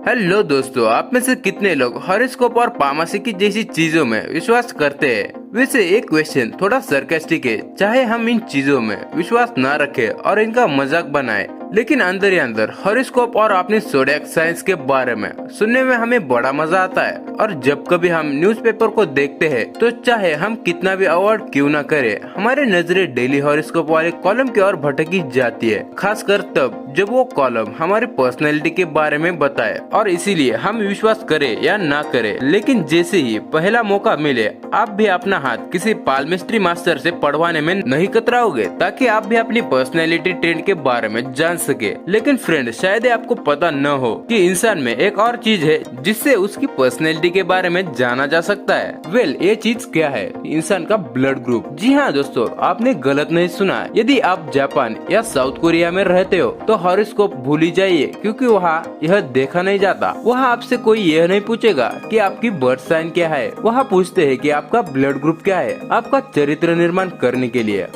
Hello दोस्तों, आप में से कितने लोग हॉरोस्कोप और पामासिकी जैसी चीजों में विश्वास करते हैं? वैसे एक क्वेश्चन थोड़ा सरकास्टिक है। चाहे हम इन चीजों में विश्वास न रखें और इनका मजाक बनाएं, लेकिन अंदर ही अंदर हॉरोस्कोप और अपनी ज़ोडिएक साइंस के बारे में सुनने में हमें बड़ा मजा आता है। और जब कभी हम न्यूज़पेपर को देखते हैं तो चाहे हम कितना भी अवॉइड क्यों न करें, हमारे नजरें डेली हॉरोस्कोप वाले कॉलम की ओर भटकी जाती है, खासकर तब जब वो कॉलम हमारी पर्सनैलिटी के बारे में बताए। और इसीलिए हम विश्वास करें या ना करें, लेकिन जैसे ही पहला मौका मिले आप भी अपना हाथ किसी पालमिस्ट्री मास्टर से पढ़वाने में नहीं कतराओगे, ताकि आप भी अपनी पर्सनैलिटी ट्रेंड के बारे में जान सके। लेकिन फ्रेंड, शायद आपको पता न हो कि इंसान में एक और चीज है जिससे उसकी पर्सनैलिटी के बारे में जाना जा सकता है। ये चीज क्या है? इंसान का ब्लड ग्रुप। जी हाँ दोस्तों, आपने गलत नहीं सुना। यदि आप जापान या साउथ कोरिया में रहते हो तो हॉरोस्कोप भूल ही जाइए, क्योंकि वहाँ यह देखा नहीं जाता। वहाँ आपसे कोई यह नहीं पूछेगा कि आपकी बर्थ साइन क्या है, वहाँ पूछते हैं कि आपका ब्लड ग्रुप क्या है, आपका चरित्र निर्माण करने के लिए।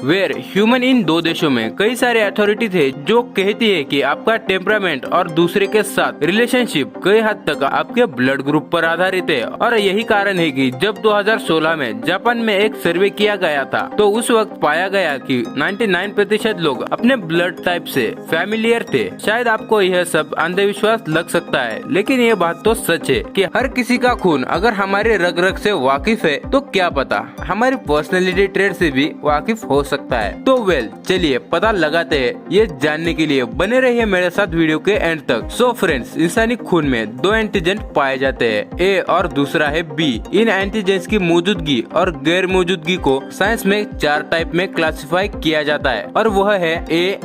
ह्यूमन इन दो देशों में कई सारे अथॉरिटी थे जो कहती है कि आपका टेम्परामेंट और दूसरे के साथ रिलेशनशिप कई हद तक आपके ब्लड ग्रुप पर आधारित है। और यही कारण है कि जब 2016 में जापान में एक सर्वे किया गया था तो उस वक्त पाया गया कि 99% लोग अपने ब्लड टाइप से फैमिलियर थे। शायद आपको यह सब अंधविश्वास लग सकता है, लेकिन ये बात तो सच है कि हर किसी का खून अगर हमारे रग रग से वाकिफ है तो क्या पता हमारी पर्सनैलिटी ट्रेड से भी वाकिफ हो सकता है। तो चलिए पता लगाते हैं। ये जानने के लिए बने रहिए मेरे साथ वीडियो के एंड तक। सो फ्रेंड्स, इंसानी खून में दो एंटीजन पाए जाते हैं, ए और दूसरा है बी। इन एंटीजेंस की मौजूदगी और गैर मौजूदगी को साइंस में 4 टाइप में क्लासिफाई किया जाता है, और वह है ए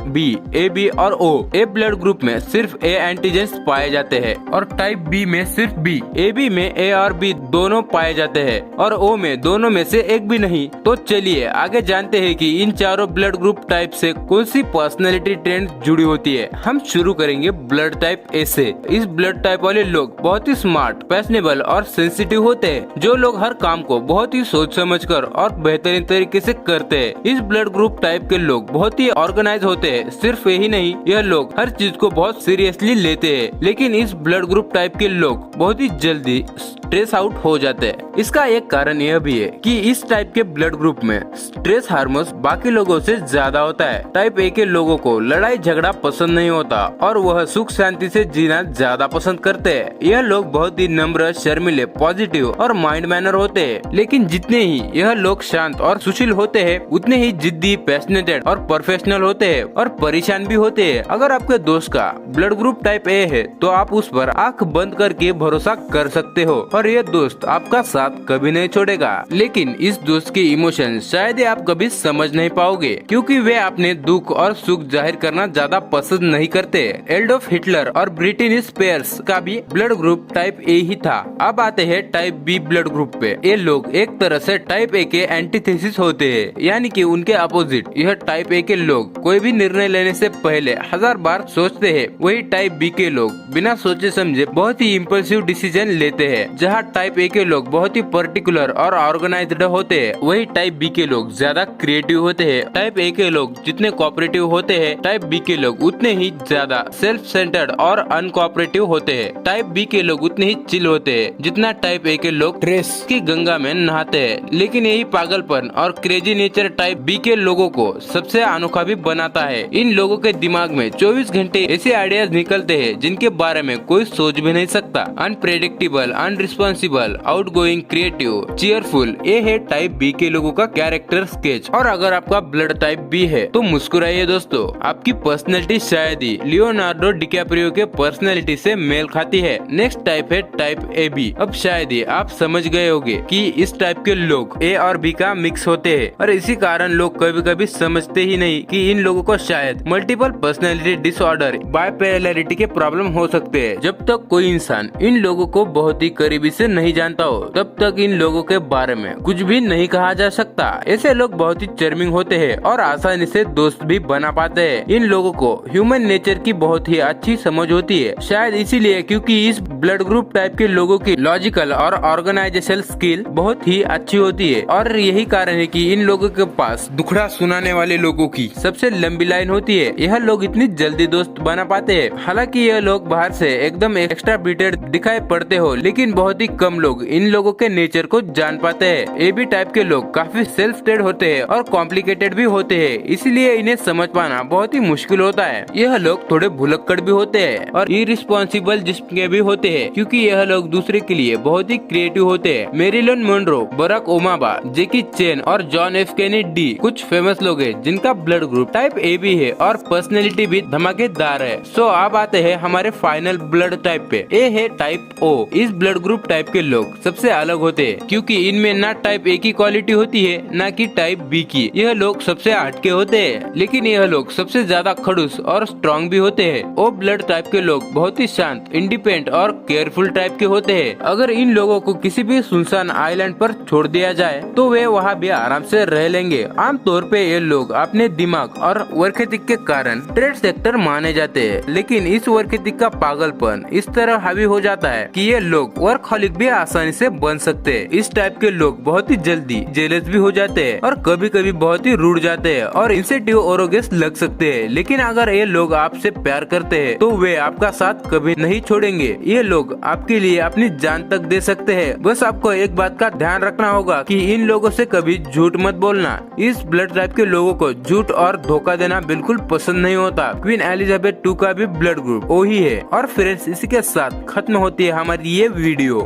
बी और ओ। ए ब्लड ग्रुप में सिर्फ ए एंटीजेंस पाए जाते हैं और टाइप बी में सिर्फ बी। ए बी में ए और बी दोनों पाए जाते हैं और ओ में दोनों में से एक भी नहीं। तो चलिए आगे जानते हैं कि इन चारों ब्लड ग्रुप टाइप से कौन सी पर्सनैलिटी ट्रेंड जुड़ी होती है। हम शुरू करेंगे ब्लड टाइप ए से। इस ब्लड टाइप वाले लोग बहुत ही स्मार्ट, पैशनेबल और सेंसिटिव होते हैं। जो लोग हर काम को बहुत ही सोच समझकर और बेहतरीन तरीके से करते हैं। इस ब्लड ग्रुप टाइप के लोग बहुत ही ऑर्गेनाइज होते हैं। सिर्फ यही नहीं, यह लोग हर चीज को बहुत सीरियसली लेते हैं। लेकिन इस ब्लड ग्रुप टाइप के लोग बहुत ही जल्दी स्ट्रेस आउट हो जाते हैं। इसका एक कारण यह भी है कि इस टाइप के ब्लड ग्रुप में स्ट्रेस हार्मोन्स बाकी लोगों से ज्यादा होता है। टाइप ए के लोगों को लड़ाई झगड़ा पसंद नहीं होता और वह सुख शांति से जीना ज्यादा पसंद करते हैं। यह लोग बहुत ही नम्र, शर्मीले, पॉजिटिव और माइंड मैनर होते हैं। लेकिन जितने ही यह लोग शांत और सुशील होते हैं, उतने ही जिद्दी, पैशनेटेड और प्रोफेशनल होते हैं और परेशान भी होते हैं। अगर आपके दोस्त का ब्लड ग्रुप टाइप ए है तो आप उस पर आंख बंद करके भरोसा कर सकते हो और यह दोस्त आपका साथ कभी नहीं छोड़ेगा। लेकिन इस दोस्त के इमोशन शायद आप कभी समझ नहीं पाओगे, क्योंकि वे अपने दुख और सुख जाहिर करना ज्यादा पसंद नहीं करते। एडोल्फ हिटलर और ब्रिटनी स्पीयर्स का भी ब्लड ग्रुप टाइप ए ही था। अब आते हैं टाइप बी ब्लड ग्रुप पे। ये लोग एक तरह से टाइप ए के एंटीथेसिस होते हैं, यानी कि उनके अपोजिट। यह टाइप ए के लोग कोई भी निर्णय लेने से पहले 1000 बार सोचते हैं। वही टाइप बी के लोग बिना सोचे समझे बहुत ही इम्पल्सिव डिसीजन लेते हैं। जहाँ टाइप ए के लोग बहुत ही पर्टिकुलर और ऑर्गेनाइज्ड होते हैं, वही टाइप बी के लोग ज्यादा क्रिएटिव होते हैं। टाइप ए के लोग जितने कोऑपरेटिव होते हैं, टाइप बी के लोग उतने ही ज्यादा सेल्फ सेंटर्ड और अनकोऑपरेटिव होते हैं। टाइप बी के लोग उतने ही चिल होते हैं जितना टाइप ए के लोग स्ट्रेस की गंगा में नहाते हैं। लेकिन यही पागलपन और क्रेजी नेचर टाइप बी के लोगों को सबसे अनोखा भी बनाता है। इन लोगों के दिमाग में 24 घंटे ऐसे आइडियाज निकलते हैं जिनके बारे में कोई सोच भी नहीं सकता। अनप्रेडिक्टेबल, अनरिस्पॉन्सिबल, आउटगोइंग, क्रिएटिव, चीयरफुल, ये है टाइप बी के लोगों का कैरेक्टर स्केच। और अगर आपका ब्लड टाइप बी है तो मुस्कुराइए दोस्तों, आपकी पर्सनैलिटी शायद ही लियोनार्डो डिकैप्रियो के पर्सनैलिटी से मेल खाती है। नेक्स्ट टाइप है टाइप ए बी। अब शायद ही आप समझ गए होंगे कि इस टाइप के लोग ए और बी का मिक्स होते हैं, और इसी कारण लोग कभी कभी समझते ही नहीं कि इन लोगों को शायद मल्टीपल पर्सनैलिटी डिसऑर्डर, बाइपोलैरिटी के प्रॉब्लम हो सकते हैं। जब तक कोई इंसान इन लोगों को बहुत ही करीबी करीबी से नहीं जानता हो तब तक इन लोगों के बारे में कुछ भी नहीं कहा जा सकता। ऐसे लोग बहुत ही चार्मिंग होते हैं और आसानी से दोस्त भी बना पाते हैं। इन लोगों को ह्यूमन नेचर की बहुत ही अच्छी समझ होती है, शायद इसीलिए क्योंकि इस ब्लड ग्रुप टाइप के लोगों की लॉजिकल और ऑर्गेनाइजेशनल स्किल बहुत ही अच्छी होती है और यही कारण है कि इन लोगों के पास दुखड़ा सुनाने वाले लोगों की सबसे लंबी लाइन होती है। यह लोग इतनी जल्दी दोस्त बना पाते हैं। हालांकि यह लोग बाहर से एकदम एक्स्ट्रा बीटेड दिखाई पड़ते हो, लेकिन बहुत ही कम लोग इन लोगों के नेचर को जान पाते हैं। एबी टाइप के लोग काफी सेल्फ स्टेड होते हैं और कॉम्प्लिकेटेड भी होते हैं, इसलिए इन्हें समझ पाना बहुत ही मुश्किल होता है। यह लोग थोड़े भुलक्कड़ भी होते हैं और इरिस्पॉन्सिबल जिसके भी होते हैं, क्योंकि यह लोग दूसरे के लिए बहुत ही क्रिएटिव होते हैं। मेरिलन मोनरो, बराक ओबामा, जैकी चैन और जॉन एफ केनेडी कुछ फेमस लोग हैं जिनका ब्लड ग्रुप टाइप AB है और पर्सनैलिटी भी धमाकेदार है। सो अब आते हैं हमारे फाइनल ब्लड टाइप पे। ए है टाइप O। इस ब्लड ग्रुप टाइप के लोग सबसे अलग होते हैं क्योंकि इनमें ना टाइप A की क्वालिटी होती है ना कि टाइप B की। यह लोग सबसे हटके होते हैं, लेकिन यह लोग सबसे ज्यादा खड़ूस और स्ट्रॉन्ग भी होते हैं। O ब्लड टाइप के लोग बहुत ही शांत, इंडिपेंडेंट और केयरफुल टाइप के होते हैं। अगर इन लोगों को किसी भी सुनसान आइलैंड पर छोड़ दिया जाए तो वे वहाँ भी आराम से रह लेंगे। आमतौर पे ये लोग अपने दिमाग और वर्क एथिक के कारण ट्रेड सेक्टर माने जाते हैं, लेकिन इस वर्क एथिक का पागलपन इस तरह हावी हो जाता है कि ये लोग वर्कहॉलिक भी आसानी से बन सकते हैं। इस टाइप के लोग बहुत ही जल्दी जेलस भी हो जाते हैं और कभी कभी बहुत ही रूड जाते हैं और इंसेंटिव ओरोगेस लग सकते हैं। लेकिन अगर ये लोग आपसे प्यार करते हैं तो वे आपका साथ कभी नहीं छोड़ेंगे। ये लोग आपके लिए अपनी जान तक दे सकते हैं। बस आपको एक बात का ध्यान रखना होगा कि इन लोगों से कभी झूठ मत बोलना। इस ब्लड टाइप के लोगों को झूठ और धोखा देना बिल्कुल पसंद नहीं होता। क्वीन एलिजाबेथ II का भी ब्लड ग्रुप O ही है। और फ्रेंड्स, इसी के साथ खत्म होती है हमारी ये वीडियो।